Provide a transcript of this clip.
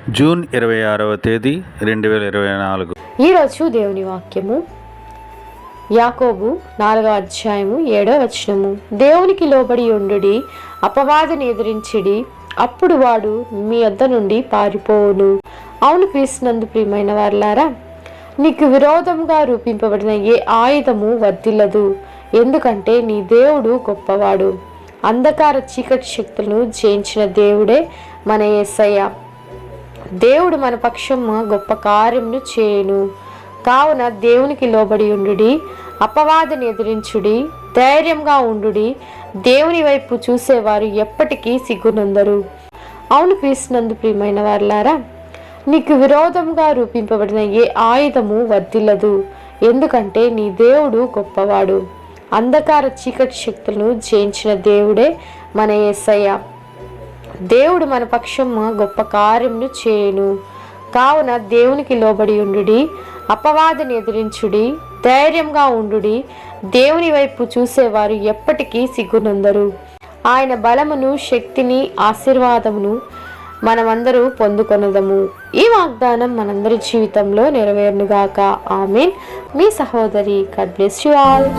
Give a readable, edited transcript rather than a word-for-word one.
June 26వ తేదీ 2024. ఈరోజు దేవుని వాక్యము యాకోబు 4వ అధ్యాయము 7వ వచనము. దేవునికి లోబడి ఉండుడి, అపవాదిని ఎదిరించిడి, అప్పుడు వాడు మీ వద్ద నుండి పారిపోవును. అవును క్రీస్తునందు ప్రియమైన వారలారా, నీకు విరోధంగా రూపింపబడిన ఏ ఆయుధము వర్ధిల్లదు, ఎందుకంటే నీ దేవుడు గొప్పవాడు. అంధకార చీకటి శక్తులను జయించిన దేవుడే మన యేసయ్య. దేవుడు మన పక్షము గొప్ప కార్యమును చేయును. కావున దేవునికి లోబడి ఉండుడి, అపవాదిని ఎదిరించుడి, ధైర్యంగా ఉండుడి. దేవుని వైపు చూసేవారు ఎప్పటికీ సిగ్గునందరు. అవును క్రీస్తునందు ప్రియమైన వారలారా, నీకు విరోధంగా రూపింపబడిన ఏ ఆయుధము వర్ధిల్లదు, ఎందుకంటే నీ దేవుడు గొప్పవాడు. అంధకార చీకటి శక్తులను జయించిన దేవుడే మన యేసయ్య. దేవుడు మన పక్షము గొప్ప కార్యమును చేయును. కావున దేవునికి లోబడి ఉండుడి, అపవాదిని ఎదిరించుడి, ధైర్యంగా ఉండుడి. దేవుని వైపు చూసేవారు ఎప్పటికీ సిగ్గునందరు. ఆయన బలమును, శక్తిని, ఆశీర్వాదమును మనమందరూ పొందుకొనదము. ఈ వాగ్దానం మనందరి జీవితంలో నెరవేరునుగాక. ఆమేన్. మీ సహోదరి. God bless you all.